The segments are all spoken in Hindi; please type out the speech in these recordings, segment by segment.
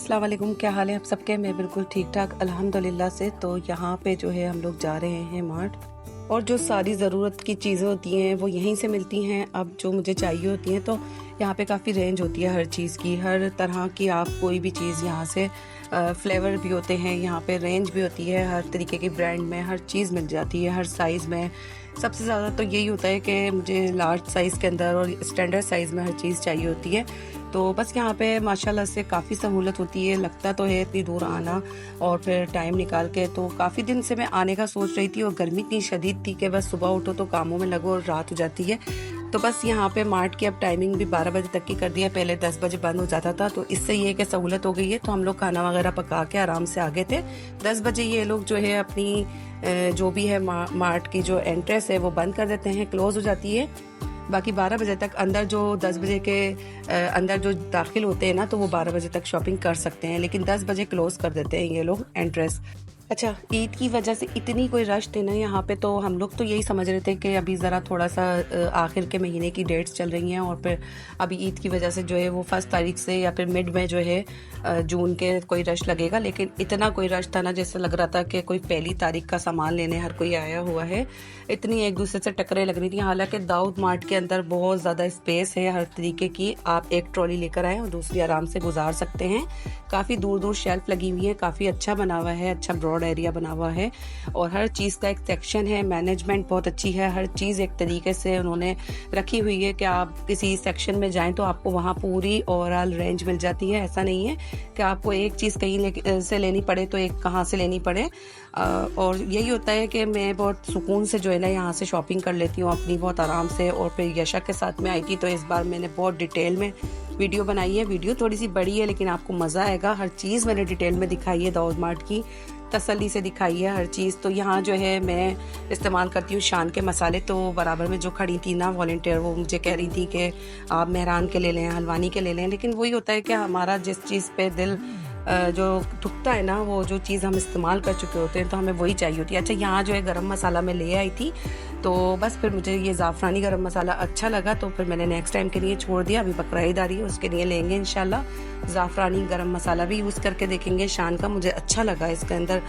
अस्सलाम वालेकुम, क्या हाल है आप सबके। मैं बिल्कुल ठीक ठाक अल्हम्दुलिल्लाह से। तो यहाँ पे जो है हम लोग जा रहे हैं मार्ट, और जो सारी ज़रूरत की चीज़ें होती हैं वो यहीं से मिलती हैं। अब जो मुझे चाहिए होती हैं तो यहाँ पे काफ़ी रेंज होती है हर चीज़ की, हर तरह की आप कोई भी चीज़ यहाँ से फ्लेवर भी होते हैं, यहाँ पे रेंज भी होती है, हर तरीके की ब्रांड में हर चीज़ मिल जाती है, हर साइज़ में। सबसे ज़्यादा तो यही होता है कि मुझे लार्ज साइज़ के अंदर और स्टैंडर्ड साइज़ में हर चीज़ चाहिए होती है। तो बस यहाँ पे माशाल्लाह से काफ़ी सहूलत होती है। लगता तो है इतनी दूर आना और फिर टाइम निकाल के, तो काफ़ी दिन से मैं आने का सोच रही थी, और गर्मी इतनी शदीद थी कि बस सुबह उठो तो कामों में लगो और रात हो जाती है। तो बस यहाँ पे मार्ट की अब टाइमिंग भी 12 बजे तक की कर दिया, पहले 10 बजे बंद हो जाता था। तो इससे ये कि सहूलत हो गई है। तो हम लोग खाना वगैरह पका के आराम से आ गए थे। 10 बजे ये लोग जो है अपनी जो भी है मार्ट की जो एंट्रेंस है वो बंद कर देते हैं, क्लोज हो जाती है। बाकी 12 बजे तक अंदर जो 10 बजे के अंदर जो दाखिल होते हैं ना, तो वो 12 बजे तक शॉपिंग कर सकते हैं, लेकिन 10 बजे क्लोज कर देते हैं ये लोग एंट्रेंस। अच्छा, ईद की वजह से इतनी कोई रश थे ना यहाँ पे, तो हम लोग तो यही समझ रहे थे कि अभी ज़रा थोड़ा सा आखिर के महीने की डेट्स चल रही हैं, और फिर अभी ईद की वजह से जो है वो 1 तारीख से या फिर मिड में जो है जून के कोई रश लगेगा। लेकिन इतना कोई रश था ना, जैसे लग रहा था कि कोई 1 तारीख का सामान लेने हर कोई आया हुआ है। इतनी एक दूसरे से टक्करें लग रही थी। हालांकि दाऊद मार्ट के अंदर बहुत ज़्यादा स्पेस है हर तरीके की, आप एक ट्रॉली लेकर आएँ और दूसरी आराम से गुजार सकते हैं। काफ़ी दूर दूर शेल्फ लगी हुई है, काफ़ी अच्छा बना हुआ है, अच्छा ब्रॉड एरिया बना हुआ है, और हर चीज़ का एक सेक्शन है। मैनेजमेंट बहुत अच्छी है, हर चीज़ एक तरीके से उन्होंने रखी हुई है कि आप किसी सेक्शन में जाएं तो आपको वहाँ पूरी ओवरऑल रेंज मिल जाती है। ऐसा नहीं है कि आपको एक चीज़ कहीं से लेनी पड़े तो एक कहाँ से लेनी पड़े। और यही होता है कि मैं बहुत सुकून से जो है ना यहाँ से शॉपिंग कर लेती हूँ अपनी, बहुत आराम से। और फिर यशा के साथ में आई थी, तो इस बार मैंने बहुत डिटेल में वीडियो बनाई है। वीडियो थोड़ी सी बड़ी है लेकिन आपको मज़ा आएगा। हर चीज़ मैंने डिटेल में दिखाई है, दाऊद मार्ट की तसल्ली से दिखाई है हर चीज़। तो यहाँ जो है मैं इस्तेमाल करती हूँ शान के मसाले। तो बराबर में जो खड़ी थी ना वॉलंटियर, वो मुझे कह रही थी कि आप मेहरान के ले लें, हलवानी के ले लें। लेकिन वही होता है कि हमारा जिस चीज़ पे दिल जो थुकता है ना, वो जो चीज़ हम इस्तेमाल कर चुके होते हैं तो हमें वही चाहिए होती है। अच्छा, यहाँ जो है गरम मसाला मैं ले आई थी, तो बस फिर मुझे ये ज़ाफ़रानी गरम मसाला अच्छा लगा, तो फिर मैंने नेक्स्ट टाइम के लिए छोड़ दिया। अभी बकरा ईद आ रही है, उसके लिए लेंगे इंशाल्लाह। ज़ाफ़रानी गरम मसाला भी यूज़ करके देखेंगे शान का, मुझे अच्छा लगा। इसके अंदर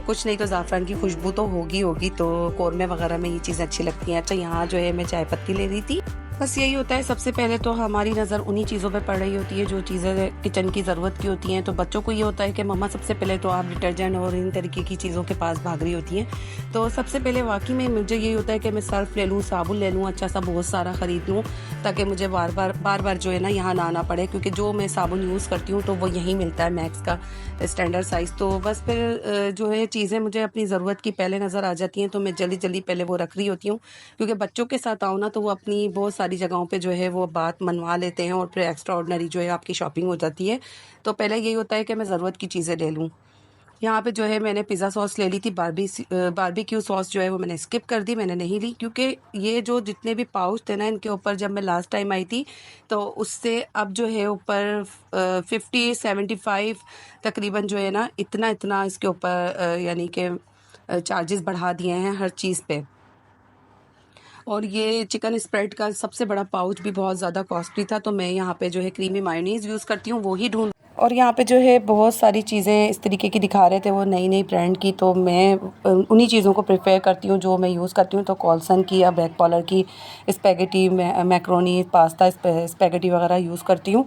कुछ नहीं तो ज़ाफ़रान की खुशबू तो होगी, तो कौरमे वगैरह में ये चीज़ें अच्छी लगती हैं। अच्छा, यहाँ जो है मैं चाय पत्ती ले रही थी। बस यही होता है, सबसे पहले तो हमारी नज़र उन्हीं चीज़ों पे पड़ रही होती है जो चीज़ें किचन की ज़रूरत की होती हैं। तो बच्चों को ये होता है कि मम्मा सबसे पहले तो आप डिटर्जेंट और इन तरीके की चीज़ों के पास भाग रही होती हैं। तो सबसे पहले वाकई में मुझे यही होता है कि मैं सर्फ ले लूँ, साबुन ले लूँ, अच्छा सा बहुत सारा ख़रीद लूँ, ताकि मुझे बार बार जो है ना यहाँ ना आना पड़े, क्योंकि जो मैं साबुन यूज़ करती हूँ तो वो यहीं मिलता है, मैक्स का स्टैंडर्ड साइज़। तो बस फिर जो है चीज़ें मुझे अपनी ज़रूरत की पहले नज़र आ जाती हैं, तो मैं जल्दी पहले वो रख रही होती हूँ। क्योंकि बच्चों के साथ आओ ना तो वो अपनी बहुत सारी जगहों पे जो है वो बात मनवा लेते हैं, और फिर एक्स्ट्रा ऑर्डिनरी जो है आपकी शॉपिंग हो जाती है। तो पहले यही होता है कि मैं ज़रूरत की चीज़ें ले लूँ। यहाँ पे जो है मैंने पिज़्ज़ा सॉस ले ली थी, बारबेक्यू सॉस जो है वो मैंने स्किप कर दी, मैंने नहीं ली, क्योंकि ये जो जितने भी पाउच थे ना इनके ऊपर, जब मैं लास्ट टाइम आई थी तो उससे अब जो है ऊपर 50-75 तकरीबन जो है ना इतना इसके ऊपर यानी कि चार्जेस बढ़ा दिए हैं हर चीज़ पे। और ये चिकन स्प्रेड का सबसे बड़ा पाउच भी बहुत ज़्यादा कॉस्टली था, तो मैं यहाँ पे जो है क्रीमी मायोनीज़ यूज़ करती हूँ, वो ही ढूंढ। और यहाँ पे जो है बहुत सारी चीज़ें इस तरीके की दिखा रहे थे वो नई ब्रांड की, तो मैं उन्हीं चीज़ों को प्रेफर करती हूँ जो मैं यूज़ करती हूँ। तो कॉल्सन की या बैक पॉलर की स्पेगेटी, मैक्रोनी, पास्ता स्पेगेटी वगैरह यूज़ करती हूँ।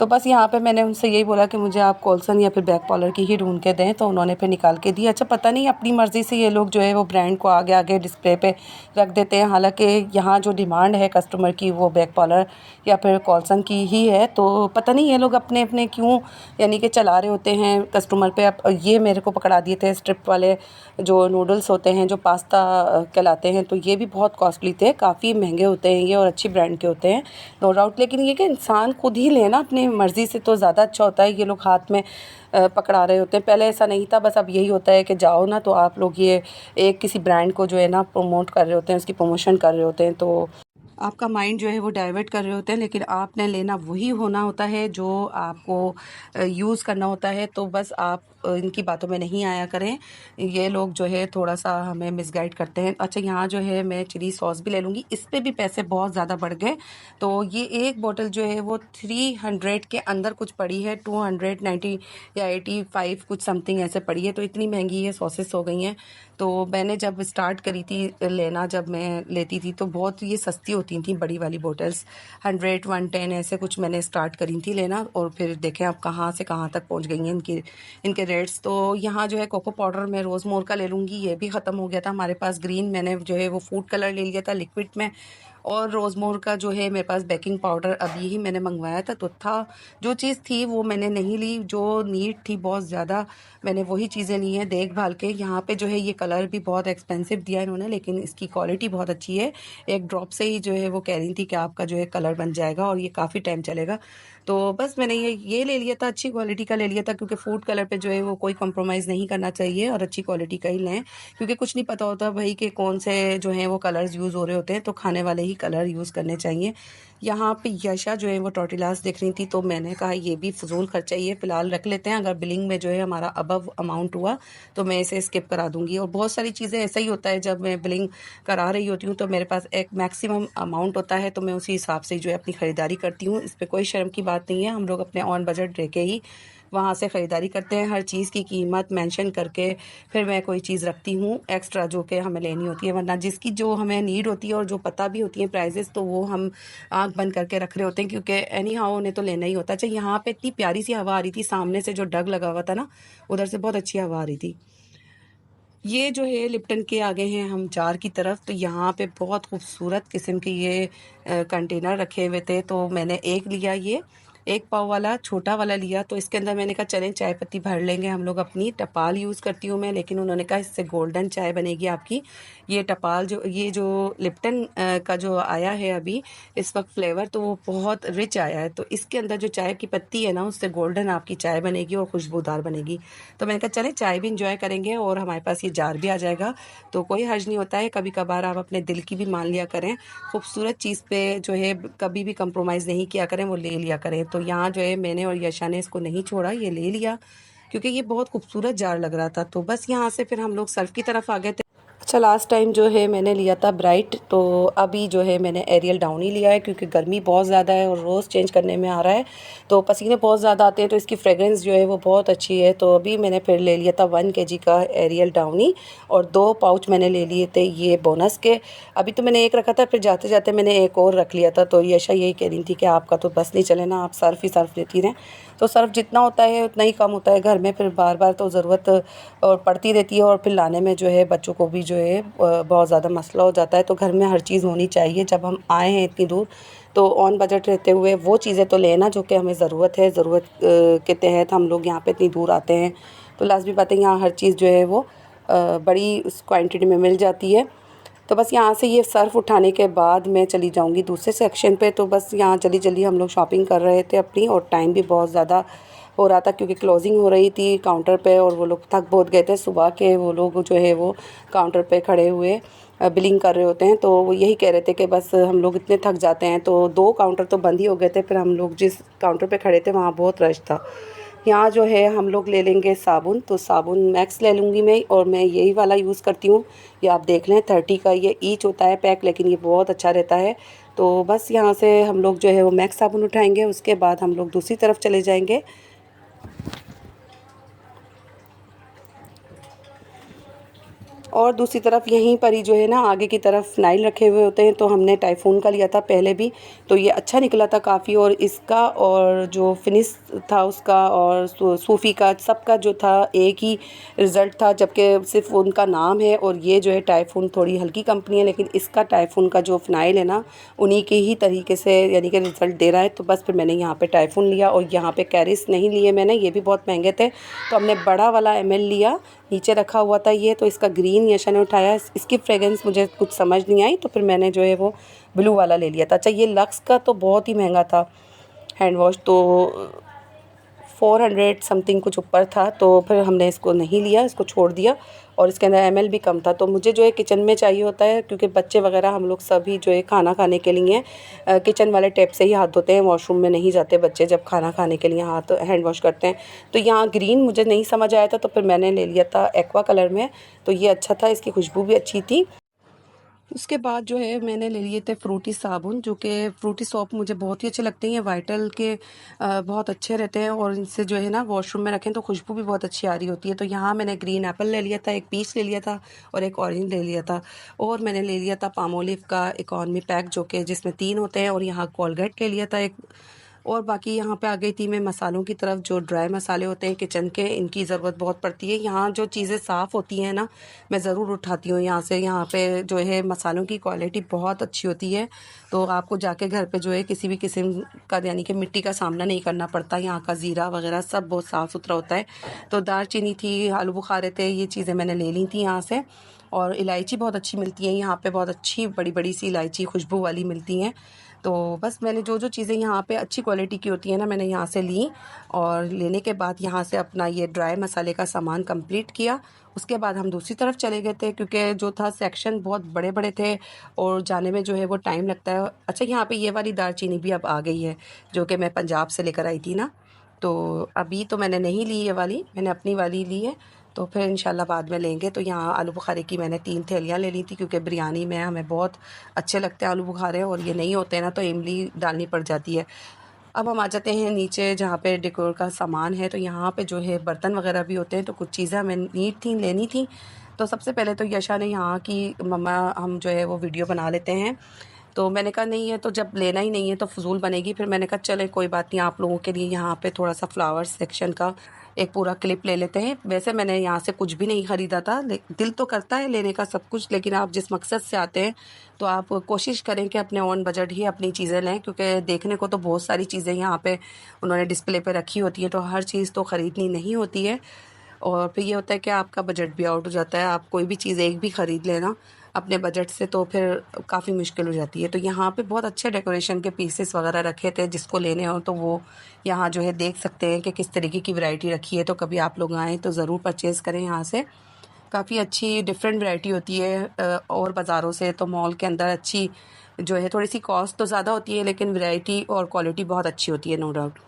तो बस यहाँ पे मैंने उनसे यही बोला कि मुझे आप कॉल्सन या फिर बैक पॉलर की ही ढूंढ के दें, तो उन्होंने फिर निकाल के दी। अच्छा, पता नहीं अपनी मर्ज़ी से ये लोग जो है वो ब्रांड को आगे आगे डिस्प्ले पे रख देते हैं। हालांकि यहाँ जो डिमांड है कस्टमर की वो बैक पॉलर या फिर कॉल्सन की ही है, तो पता नहीं ये लोग अपने अपने क्यों यानी कि चला रहे होते हैं कस्टमर पे। अब ये मेरे को पकड़ा दिए थे स्ट्रिप वाले जो नूडल्स होते हैं, जो पास्ता कहलाते हैं, तो ये भी बहुत कॉस्टली थे, काफ़ी महंगे होते हैं ये और अच्छी ब्रांड के होते हैं, नो डाउट। लेकिन ये कि इंसान खुद ही लेना अपनी मर्ज़ी से तो ज़्यादा अच्छा होता है। ये लोग हाथ में पकड़ा रहे होते हैं, पहले ऐसा नहीं था। बस अब यही होता है कि जाओ ना तो आप लोग ये एक किसी ब्रांड को जो है ना प्रमोट कर रहे होते हैं, उसकी प्रमोशन कर रहे होते हैं। तो आपका माइंड जो है वो डाइवर्ट कर रहे होते हैं, लेकिन आपने लेना वही होना होता है जो आपको यूज़ करना होता है। तो बस आप इनकी बातों में नहीं आया करें। ये लोग जो है थोड़ा सा हमें मिसगाइड करते हैं। अच्छा, यहाँ जो है मैं चिली सॉस भी ले लूँगी, इस पे भी पैसे बहुत ज़्यादा बढ़ गए। तो ये एक बोतल जो है वो 300 के अंदर कुछ पड़ी है, 290 या 85 कुछ समथिंग ऐसे पड़ी है। तो इतनी महंगी ये सॉसेस हो गई हैं। तो मैंने जब स्टार्ट करी थी लेना, जब मैं लेती थी तो बहुत ये सस्ती होती थी बड़ी वाली बोतल्स, 100 110 ऐसे कुछ मैंने स्टार्ट करी थी लेना। और फिर देखें अब कहाँ से कहाँ तक पहुँच गई हैं इनके रेट्स। तो यहाँ जो है कोको पाउडर मैं रोज़मोर का ले लूँगी, ये भी ख़त्म हो गया था हमारे पास। ग्रीन मैंने जो है वो फूड कलर ले लिया था लिक्विड में। और रोज़मोर का जो है मेरे पास बेकिंग पाउडर अभी ही मैंने मंगवाया था, तो था जो चीज़ थी वो मैंने नहीं ली, जो नीड थी बहुत ज़्यादा मैंने वही चीज़ें ली हैं देखभाल के। यहाँ पे जो है ये कलर भी बहुत एक्सपेंसिव दिया इन्होंने, लेकिन इसकी क्वालिटी बहुत अच्छी है। एक ड्रॉप से ही जो है वो कह रही थी कि आपका जो है कलर बन जाएगा और ये काफ़ी टाइम चलेगा। तो बस मैंने ये ले लिया था, अच्छी क्वालिटी का ले लिया था, क्योंकि फूड कलर पे जो है वो कोई कॉम्प्रोमाइज़ नहीं करना चाहिए और अच्छी क्वालिटी का ही लें, क्योंकि कुछ नहीं पता होता भाई कि कौन से जो हैं वो कलर्स यूज़ हो रहे होते हैं। तो खाने वाले ही कलर यूज़ करने चाहिए। यहाँ पे यशा जो है वो टॉर्टिलास देख रही थी, तो मैंने कहा ये भी फ़िज़ूल खर्चा, ये फ़िलहाल रख लेते हैं। अगर बिलिंग में जो है हमारा अबव अमाउंट हुआ तो मैं इसे स्किप करा दूँगी। और बहुत सारी चीज़ें ऐसा ही होता है, जब मैं बिलिंग करा रही होती हूँ तो मेरे पास एक मैक्सिमम अमाउंट होता है, तो मैं उसी हिसाब से जो है अपनी ख़रीदारी करती हूँ। इस पे कोई शर्म की बात नहीं है। हम लोग अपने ऑन बजट रह के ही वहाँ से ख़रीदारी करते हैं, हर चीज़ की कीमत मेंशन करके फिर मैं कोई चीज़ रखती हूँ एक्स्ट्रा जो कि हमें लेनी होती है। वरना जिसकी जो हमें नीड होती है और जो पता भी होती है प्राइजेस, तो वो हम आंख बंद करके रख रहे होते हैं, क्योंकि एनी हाउ उन्हें तो लेना ही होता है। अच्छा, यहाँ पे इतनी प्यारी सी हवा आ रही थी, सामने से जो डग लगा हुआ था ना, उधर से बहुत अच्छी हवा आ रही थी। ये जो है लिप्टन के आगे हैं हम जार की तरफ, तो यहाँ पे बहुत खूबसूरत किस्म के ये कंटेनर रखे हुए थे। तो मैंने एक लिया, ये 1 पाव वाला छोटा वाला लिया। तो इसके अंदर मैंने कहा चलें चाय पत्ती भर लेंगे हम लोग अपनी। टपाल यूज़ करती हूँ मैं, लेकिन उन्होंने कहा इससे गोल्डन चाय बनेगी आपकी। ये टपाल ये जो लिप्टन का जो आया है अभी इस वक्त फ्लेवर, तो वो बहुत रिच आया है। तो इसके अंदर जो चाय की पत्ती है ना, उससे गोल्डन आपकी चाय बनेगी और खुशबूदार बनेगी। तो मैंने कहा चले चाय भी इंजॉय करेंगे और हमारे पास ये जार भी आ जाएगा, तो कोई हर्ज नहीं होता है। कभी कभार आप अपने दिल की भी मान लिया करें, खूबसूरत चीज़ पे जो है कभी भी कंप्रोमाइज़ नहीं किया करें, वो ले लिया करें। तो यहाँ जो है मैंने और यशा ने इसको नहीं छोड़ा, ये ले लिया क्योंकि ये बहुत खूबसूरत जार लग रहा था। तो बस यहाँ से फिर हम लोग सर्फ की तरफ आ गए थे। अच्छा, लास्ट टाइम जो है मैंने लिया था ब्राइट, तो अभी जो है मैंने एरियल डाउन ही लिया है, क्योंकि गर्मी बहुत ज़्यादा है और रोज़ चेंज करने में आ रहा है, तो पसीने बहुत ज़्यादा आते हैं, तो इसकी फ्रेगरेंस जो है वो बहुत अच्छी है। तो अभी मैंने फिर ले लिया था 1 kg का एरियल डाउनी, और 2 पाउच मैंने ले लिए थे ये बोनस के। अभी तो मैंने एक रखा था, फिर जाते जाते मैंने एक और रख लिया था। तो यशा यही कह रही थी कि आपका तो बस नहीं चले ना, आप सर्फ ही सर्फ लेती रहें। तो सर्फ जितना होता है उतना ही कम होता है घर में, फिर बार बार तो ज़रूरत और पड़ती रहती है, और फिर लाने में जो है बच्चों को भी जो है बहुत ज़्यादा मसला हो जाता है। तो घर में हर चीज़ होनी चाहिए। जब हम आए हैं इतनी दूर, तो ऑन बजट रहते हुए वो चीज़ें तो लेना जो कि हमें ज़रूरत है। ज़रूरत के तहत हम लोग यहाँ पे इतनी दूर आते हैं, तो लाजमी बात है यहाँ हर चीज़ जो है वो बड़ी उस क्वांटिटी में मिल जाती है। तो बस यहाँ से ये सर्फ उठाने के बाद मैं चली जाऊँगी दूसरे सेक्शन पे। तो बस यहाँ जल्दी जल्दी हम लोग शॉपिंग कर रहे थे अपनी, और टाइम भी बहुत ज़्यादा हो रहा था क्योंकि क्लोजिंग हो रही थी काउंटर पे, और वो लोग थक बहुत गए थे सुबह के। वो लोग जो है वो काउंटर पे खड़े हुए बिलिंग कर रहे होते हैं, तो वो यही कह रहे थे कि बस हम लोग इतने थक जाते हैं। तो 2 काउंटर तो बंद ही हो गए थे, फिर हम लोग जिस काउंटर पे खड़े थे वहाँ बहुत रश था। यहाँ जो है हम लोग ले लेंगे साबुन, तो साबुन मैक्स ले लूँगी मैं, और मैं यही वाला यूज़ करती हूँ। ये आप देख लें 30 का ये ईच होता है पैक, लेकिन ये बहुत अच्छा रहता है। तो बस यहाँ से हम लोग जो है वो मैक्स साबुन उठाएंगे, उसके बाद हम लोग दूसरी तरफ चले जाएंगे। और दूसरी तरफ यहीं पर ही जो है ना आगे की तरफ नाइल रखे हुए होते हैं, तो हमने टाइफून का लिया था पहले भी, तो ये अच्छा निकला था काफ़ी। और इसका और जो फिनिश था उसका और सूफ़ी का, सबका जो था एक ही रिज़ल्ट था, जबकि सिर्फ उनका नाम है। और ये जो है टाइफून थोड़ी हल्की कंपनी है, लेकिन इसका टाइफून का जो फ़िनाइल है ना उन्हीं के ही तरीके से यानी कि रिज़ल्ट दे रहा है। तो बस फिर मैंने यहाँ पे टाइफून लिया, और यहाँ पे कैरिस नहीं लिए मैंने, ये भी बहुत महंगे थे, तो हमने बड़ा वाला ml लिया। नीचे रखा हुआ था ये, तो इसका ग्रीन यशा ने उठाया। इसकी फ्रेगरेंस मुझे कुछ समझ नहीं आई, तो फिर मैंने जो है वो ब्लू वाला ले लिया था। अच्छा, ये लक्स का तो बहुत ही महंगा था हैंड वॉश, तो 400 समथिंग कुछ ऊपर था, तो फिर हमने इसको नहीं लिया, इसको छोड़ दिया। और इसके अंदर ml भी कम था। तो मुझे जो है किचन में चाहिए होता है, क्योंकि बच्चे वगैरह हम लोग सभी जो है खाना खाने के लिए किचन वाले टैप से ही हाथ धोते हैं, वॉशरूम में नहीं जाते बच्चे जब खाना खाने के लिए हाथ हैंड वॉश करते हैं। तो यहाँ ग्रीन मुझे नहीं समझ आया था, तो फिर मैंने ले लिया था एक्वा कलर में। तो ये अच्छा था, इसकी खुशबू भी अच्छी थी। उसके बाद जो है मैंने ले लिए थे फ्रूटी साबुन, जो कि फ्रूटी सोप मुझे बहुत ही अच्छे लगते हैं। वाइटल के बहुत अच्छे रहते हैं, और इनसे जो है ना वॉशरूम में रखें तो खुशबू भी बहुत अच्छी आ रही होती है। तो यहाँ मैंने ग्रीन एप्पल ले लिया था, एक पीच ले लिया था और एक ऑरेंज ले लिया था। और मैंने ले लिया था पामोलिव का इकॉनमी पैक, जो कि जिसमें 3 होते हैं। और यहाँ कोलगेट ले लिया था एक। और बाकी यहाँ पे आ गई थी मैं मसालों की तरफ। जो ड्राई मसाले होते हैं किचन के, इनकी ज़रूरत बहुत पड़ती है। यहाँ जो चीज़ें साफ़ होती हैं ना, मैं ज़रूर उठाती हूँ यहाँ से। यहाँ पे जो है मसालों की क्वालिटी बहुत अच्छी होती है, तो आपको जाके घर पे जो है किसी भी किस्म का यानी कि मिट्टी का सामना नहीं करना पड़ता। यहाँ का ज़ीरा वगैरह सब बहुत साफ़ सुथरा होता है। तो दालचीनी थी, आलू बुखारे थे, ये चीज़ें मैंने ले ली थी यहाँ से। और इलायची बहुत अच्छी मिलती है यहाँ पे, बहुत अच्छी बड़ी बड़ी सी इलायची खुशबू वाली मिलती हैं। तो बस मैंने जो जो चीज़ें यहाँ पे अच्छी क्वालिटी की होती है ना, मैंने यहाँ से ली। और लेने के बाद यहाँ से अपना ये ड्राई मसाले का सामान कंप्लीट किया। उसके बाद हम दूसरी तरफ चले गए थे, क्योंकि जो था सेक्शन बहुत बड़े बड़े थे और जाने में जो है वो टाइम लगता है। अच्छा, यहाँ पे ये वाली दालचीनी भी अब आ गई है, जो कि मैं पंजाब से लेकर आई थी ना। तो अभी तो मैंने नहीं ली ये वाली, मैंने अपनी वाली ली है। तो फिर इंशाल्लाह बाद में लेंगे। तो यहाँ आलू बुखारे की मैंने 3 थैलियाँ ले ली थी, क्योंकि बिरयानी में हमें बहुत अच्छे लगते हैं आलू बुखारे, और ये नहीं होते हैं ना तो इमली डालनी पड़ जाती है। अब हम आ जाते हैं नीचे, जहाँ पे डेकोर का सामान है। तो यहाँ पे जो है बर्तन वगैरह भी होते हैं, तो कुछ चीज़ें हमें नीड थी लेनी थी। तो सबसे पहले तो यशा ने यहाँ की मम्मा हम जो है वो वीडियो बना लेते हैं। तो मैंने कहा नहीं है तो जब लेना ही नहीं है तो फ़ुज़ूल बनेगी। फिर मैंने कहा चले कोई बात नहीं, आप लोगों के लिए यहाँ पे थोड़ा सा फ्लावर सेक्शन का एक पूरा क्लिप ले लेते हैं। वैसे मैंने यहाँ से कुछ भी नहीं ख़रीदा था, दिल तो करता है लेने का सब कुछ, लेकिन आप जिस मकसद से आते हैं तो आप कोशिश करें कि अपने ऑन बजट ही अपनी चीज़ें लें, क्योंकि देखने को तो बहुत सारी चीज़ें यहाँ पे उन्होंने डिस्प्ले पे रखी होती है, तो हर चीज़ तो ख़रीदनी नहीं होती है। और फिर ये होता है कि आपका बजट भी आउट हो जाता है। आप कोई भी चीज़ एक भी ख़रीद लेना अपने बजट से तो फिर काफ़ी मुश्किल हो जाती है। तो यहाँ पे बहुत अच्छे डेकोरेशन के पीसेस वगैरह रखे थे, जिसको लेने हो तो वो यहाँ जो है देख सकते हैं कि किस तरीके की वैरायटी रखी है। तो कभी आप लोग आएँ तो ज़रूर परचेज़ करें यहाँ से। काफ़ी अच्छी डिफरेंट वैरायटी होती है और बाज़ारों से। तो मॉल के अंदर अच्छी जो है थोड़ी सी कॉस्ट तो ज़्यादा होती है, लेकिन वैरायटी और क्वालिटी बहुत अच्छी होती है, नो डाउट।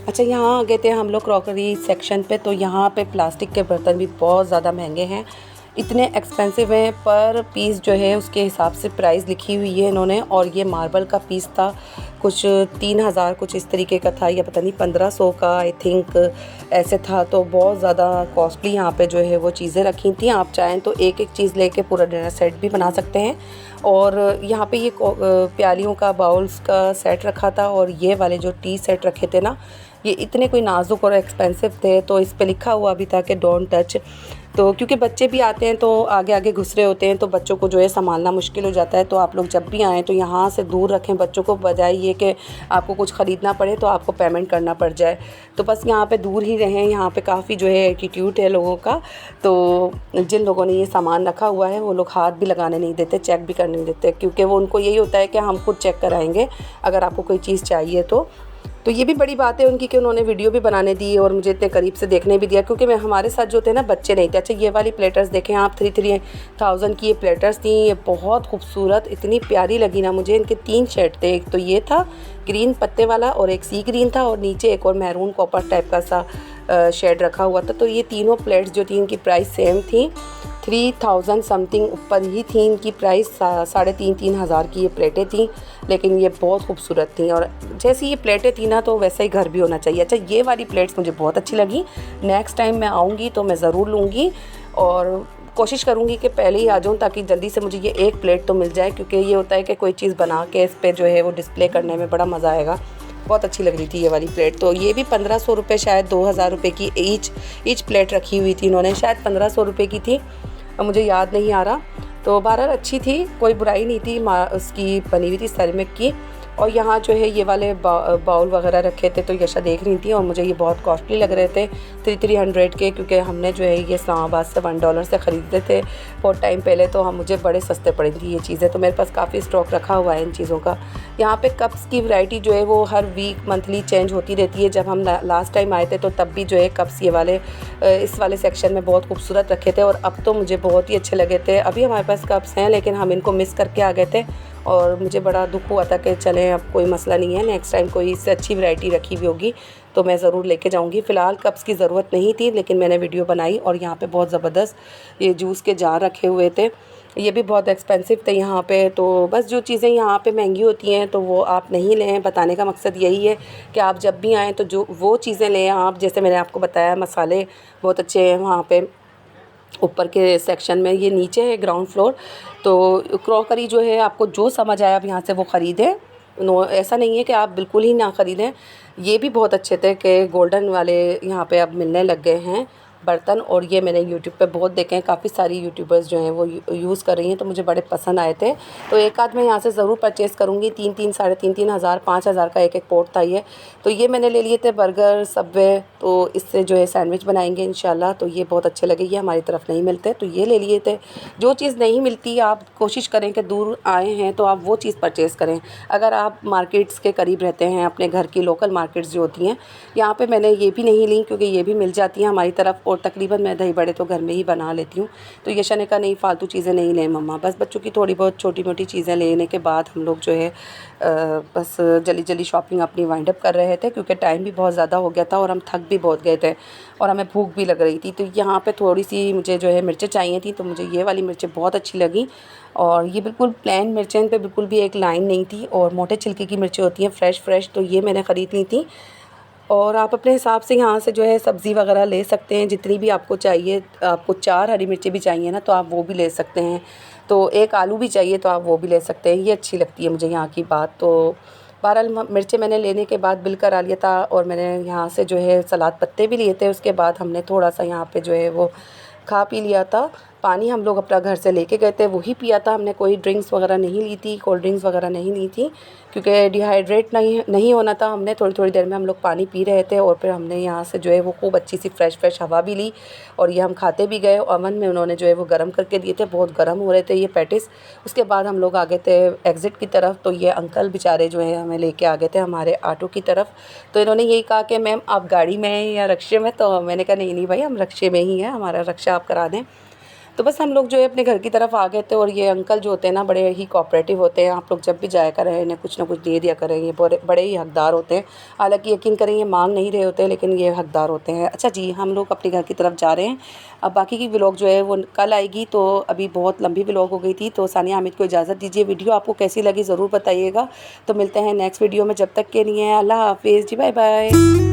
अच्छा, यहाँ आ गए थे हम लोग क्रॉकरी सेक्शन पे। तो यहाँ पे प्लास्टिक के बर्तन भी बहुत ज़्यादा महंगे हैं, इतने एक्सपेंसिव हैं। पर पीस जो है उसके हिसाब से प्राइस लिखी हुई है इन्होंने। और ये मार्बल का पीस था, कुछ 3000 कुछ इस तरीके का था, या पता नहीं 1500 का आई थिंक ऐसे था। तो बहुत ज़्यादा कॉस्टली यहाँ पे जो है वो चीज़ें रखी थी। आप चाहें तो एक एक चीज़ लेके पूरा डिनर सेट भी बना सकते हैं। और यहाँ पे ये प्यालियों का बाउल्स का सेट रखा था, और ये वाले जो टी सेट रखे थे ना, ये इतने कोई नाजुक और एक्सपेंसिव थे। तो इस पे लिखा हुआ भी था कि डोंट टच। तो क्योंकि बच्चे भी आते हैं तो आगे आगे घुस रहे होते हैं, तो बच्चों को जो है संभालना मुश्किल हो जाता है। तो आप लोग जब भी आएँ तो यहाँ से दूर रखें बच्चों को, बजाय ये कि आपको कुछ ख़रीदना पड़े तो आपको पेमेंट करना पड़ जाए। तो बस यहाँ पे दूर ही रहें। यहाँ पे काफ़ी जो है एटीट्यूड है लोगों का। तो जिन लोगों ने ये सामान रखा हुआ है वो लोग हाथ भी लगाने नहीं देते, चेक भी करने नहीं देते, क्योंकि वो उनको यही होता है कि हम खुद चेक कराएँगे अगर आपको कोई चीज़ चाहिए तो ये भी बड़ी बात है उनकी कि उन्होंने वीडियो भी बनाने दी और मुझे इतने करीब से देखने भी दिया, क्योंकि मैं हमारे साथ जो थे ना बच्चे नहीं थे। अच्छा, ये वाली प्लेटर्स देखें आप, 3000 की ये प्लेटर्स थी। ये बहुत खूबसूरत, इतनी प्यारी लगी ना मुझे। इनके 3 शेड थे, एक तो ये था ग्रीन पत्ते वाला, और एक सी ग्रीन था, और नीचे एक और मैरून कॉपर टाइप का सा शेड रखा हुआ था। तो ये तीनों प्लेट्स जो थी इनकी प्राइस सेम थी। 3000 समथिंग ऊपर ही थी इनकी प्राइस। 3,500 हज़ार की ये प्लेटें थी, लेकिन ये बहुत खूबसूरत थी। और जैसी ये प्लेटें थी ना, तो वैसा ही घर भी होना चाहिए। अच्छा, ये वाली प्लेट्स मुझे बहुत अच्छी लगी। नेक्स्ट टाइम मैं आऊँगी तो मैं ज़रूर लूँगी, और कोशिश करूँगी कि पहले ही आ जाऊँ ताकि जल्दी से मुझे ये एक प्लेट तो मिल जाए, क्योंकि ये होता है कि कोई चीज़ बना के इस पर जो है वो डिस्प्ले करने में बड़ा मज़ा आएगा। बहुत अच्छी लग रही थी ये वाली प्लेट। तो ये भी 1500 रुपये, शायद 2000 रुपये की ईच प्लेट रखी हुई थी इन्होंने। शायद 1500 रुपये की थी, मुझे याद नहीं आ रहा। तो बहरहाल अच्छी थी, कोई बुराई नहीं थी। उसकी बनी हुई थी सेरेमिक की। और यहाँ जो है ये वाले बाउल वगैरह रखे थे, तो यशा देख रही थी, और मुझे ये बहुत कॉस्टली लग रहे थे, 300 के, क्योंकि हमने जो है ये इस्लामाबाद से $1 से ख़रीदे थे बहुत टाइम पहले। तो हम मुझे बड़े सस्ते पड़ी थी ये चीज़ें। तो मेरे पास काफ़ी स्टॉक रखा हुआ है इन चीज़ों का। यहाँ पे कप्स की वैरायटी जो है वो हर वीक मंथली चेंज होती रहती है। जब हम लास्ट टाइम आए थे तो तब भी जो है कप्स ये वाले इस वाले सेक्शन में बहुत खूबसूरत रखे थे, और अब तो मुझे बहुत ही अच्छे लगे थे। अभी हमारे पास कप्स हैं, लेकिन हम इनको मिस करके आ गए थे, और मुझे बड़ा दुख हुआ था कि चलें, अब कोई मसला नहीं है, नेक्स्ट टाइम कोई इससे अच्छी वैरायटी रखी हुई होगी तो मैं ज़रूर लेके जाऊंगी। फ़िलहाल कप्स की ज़रूरत नहीं थी, लेकिन मैंने वीडियो बनाई। और यहाँ पे बहुत ज़बरदस्त ये जूस के जार रखे हुए थे, ये भी बहुत एक्सपेंसिव थे यहाँ पे। तो बस जो चीज़ें यहाँ पे महंगी होती हैं तो वो आप नहीं लें। बताने का मकसद यही है कि आप जब भी आएँ तो जो वो चीज़ें लें आप। जैसे मैंने आपको बताया, मसाले बहुत अच्छे हैं वहाँ पे ऊपर के सेक्शन में। ये नीचे है ग्राउंड फ्लोर। तो क्रॉकरी जो है, आपको जो समझ आए आप यहाँ से वो ख़रीदें। नो, ऐसा नहीं है कि आप बिल्कुल ही ना ख़रीदें। ये भी बहुत अच्छे थे कि गोल्डन वाले यहाँ पे अब मिलने लग गए हैं बर्तन। और ये मैंने यूट्यूब पे बहुत देखे हैं, काफ़ी सारी यूट्यूबर्स जो हैं वो यूज़ कर रही हैं, तो मुझे बड़े पसंद आए थे। तो एक आध मैं यहाँ से ज़रूर परचेज़ करूँगी। 3 साढ़े तीन हज़ार 5,000 का एक पॉट था ये। तो ये मैंने ले लिए थे बर्गर सबवे, तो इससे जो है सैंडविच बनाएंगे इंशाल्लाह। तो ये बहुत अच्छे लगे, ये हमारी तरफ नहीं मिलते, तो ये ले लिए थे। जो चीज़ नहीं मिलती आप कोशिश करें कि दूर आए हैं तो आप वो चीज़ परचेज़ करें। अगर आप मार्केट्स के करीब रहते हैं, अपने घर की लोकल मार्केट्स जो होती हैं, यहाँ पे मैंने ये भी नहीं ली क्योंकि ये भी मिल जाती हैं हमारी तरफ। और तकरीबन मैं दही बड़े तो घर में ही बना लेती हूँ। तो यशा ने कहा नहीं, फालतू चीज़ें नहीं लें मम्मा, बस बच्चों की थोड़ी बहुत छोटी मोटी चीज़ें लेने के बाद हम लोग जो है बस जल्दी जल्दी शॉपिंग अपनी वाइंड अप कर रहे थे, क्योंकि टाइम भी बहुत ज़्यादा हो गया था और हम थक भी बहुत गए थे और हमें भूख भी लग रही थी। तो यहाँ पे थोड़ी सी मुझे जो है मिर्चें चाहिए थी, तो मुझे ये वाली मिर्चें बहुत अच्छी लगी। और ये बिल्कुल प्लेन मिर्चें, इन पे बिल्कुल भी एक लाइन नहीं थी, और मोटे छिलके की मिर्चें होती हैं फ्रेश, तो ये मैंने ख़रीद ली थी। और आप अपने हिसाब से यहाँ से जो है सब्ज़ी वगैरह ले सकते हैं जितनी भी आपको चाहिए। आपको 4 हरी मिर्चें भी चाहिए ना, तो आप वो भी ले सकते हैं। तो एक आलू भी चाहिए तो आप वो भी ले सकते हैं। ये अच्छी लगती है मुझे यहाँ की बात। तो बहरहाल मिर्चें मैंने लेने के बाद बिल करा लिया था, और मैंने यहाँ से जो है सलाद पत्ते भी लिए थे। उसके बाद हमने थोड़ा सा यहाँ पे जो है वो खा पी लिया था। पानी हम लोग अपना घर से लेके गए थे, वही पिया था हमने। कोई ड्रिंक्स वगैरह नहीं ली थी, कोल्ड ड्रिंक्स वगैरह नहीं ली थी, क्योंकि डिहाइड्रेट नहीं होना था। हमने थोड़ी देर में हम लोग पानी पी रहे थे, और फिर हमने यहाँ से जो है वो खूब अच्छी सी फ्रेश हवा भी ली, और ये हम खाते भी गए। ओवन में उन्होंने जो है वो गर्म करके दिए थे, बहुत गर्म हो रहे थे ये पैटिस। उसके बाद हम लोग आ गए थे एग्ज़िट की तरफ। तो ये अंकल बेचारे जो है हमें लेके आ गए थे हमारे ऑटो की तरफ। तो इन्होंने यही कहा कि मैम आप गाड़ी में हैं या रक्शे में? तो मैंने कहा नहीं भाई, हम रक्शे में ही हैं, हमारा रक्शा आप करा दें। तो बस हम लोग जो है अपने घर की तरफ आ गए थे। और ये अंकल जो होते हैं ना, बड़े ही कोऑपरेटिव होते हैं। आप लोग जब भी जाया करें इन्हें कुछ ना कुछ दे दिया करें, ये बड़े ही हकदार होते हैं। हालांकि यकीन करें ये मांग नहीं रहे होते, लेकिन ये हकदार होते हैं। अच्छा जी, हम लोग अपने घर की तरफ जा रहे हैं। अब बाकी की व्लॉग जो है वो कल आएगी। तो अभी बहुत लंबी व्लॉग हो गई थी, तो सानिया हामिद को इजाज़त दीजिए। वीडियो आपको कैसी लगी ज़रूर बताइएगा। तो मिलते हैं नेक्स्ट वीडियो में, जब तक के लिए अल्लाह हाफिज़ जी, बाय बाय।